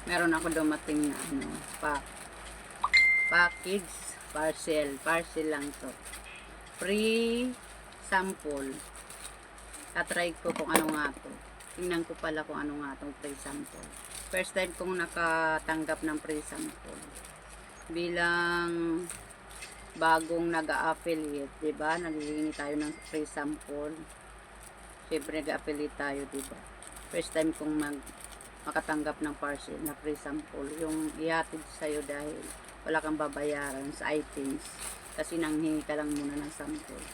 Meron ako dumating na ano, package, parcel lang to. Free sample. Tatry ko kung ano nga to. Tingnan ko pala kung ano nga tong free sample. First time kong nakatanggap ng free sample. Bilang bagong nag-a-affiliate, 'di ba? Naghihingi tayo ng free sample. Siyempre nag-a-affiliate tayo, 'di ba? First time kong makatanggap ng parcel na free sample, yung ihatid sa'yo dahil wala kang babayaran sa items kasi nanghingi ka lang muna ng sample.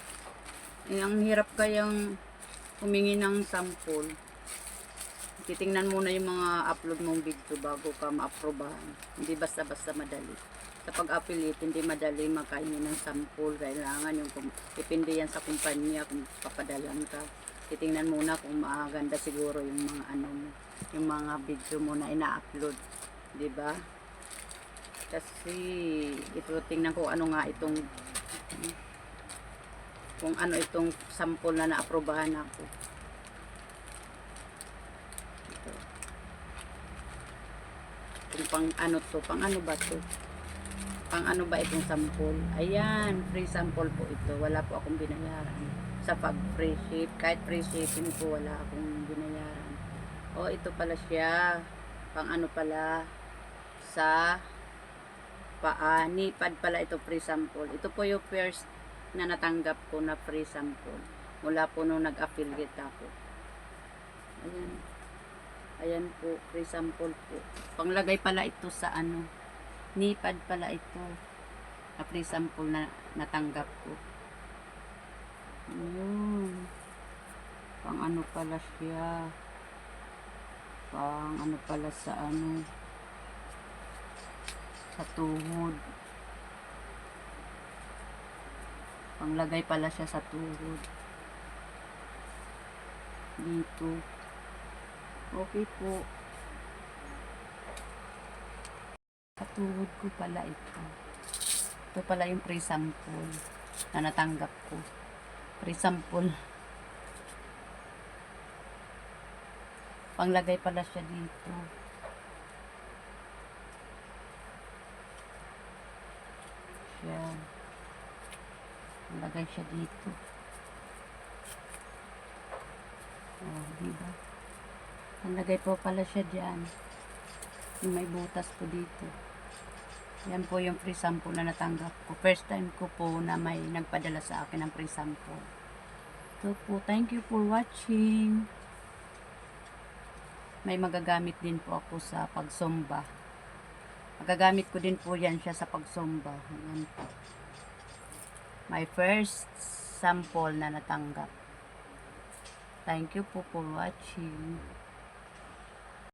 Ang hirap kayang humingi ng sample. Titingnan muna yung mga upload mong video bago ka ma-aprobahan. Hindi basta-basta madali. Sa pag-affiliate, hindi madali makahingi ng sample. Kailangan yung depende yan sa kumpanya kung papadalan ka. Titingnan muna kung maganda siguro yung mga ano mo, yung mga video mo na ina-upload, 'di ba? Kasi ito tingnan ko ano nga itong kung ano itong sample na na-aprobahan ako. Ito. Kung pang ano to, pang ano ba to? Pang ano ba itong sample? Ayan, free sample po ito. Wala po akong binayaran sa pag free ship. Kahit free shipping po wala akong binayaran. Oh, ito pala siya. Pang ano pala sa nipad pala ito free sample. Ito po yung first na natanggap ko na free sample. Mula po nung nag-affiliate ako. Ayan. Ayan po, free sample po. Panglagay pala ito sa ano. Nipad pala ito. Na free sample na natanggap ko. Ayun. Pang ano pala siya. Pang ano pala sa ano. Sa tuhod. Panglagay pala siya sa tuhod. Dito. Okay po. Sa tuhod ko pala ito. Ito pala yung free sample na natanggap ko. Free sample. Panglagay pala siya dito. Yan. Panglagay siya dito. Oh, diba? Panglagay po pala siya dyan. Yung may butas po dito. Yan po yung free sample na natanggap ko. First time ko po na may nagpadala sa akin ng free sample. So po, thank you for watching. May magagamit din po ako sa pagsomba. Magagamit ko din po yan siya sa pagsomba. Ayan po. My first sample na natanggap. Thank you po for watching.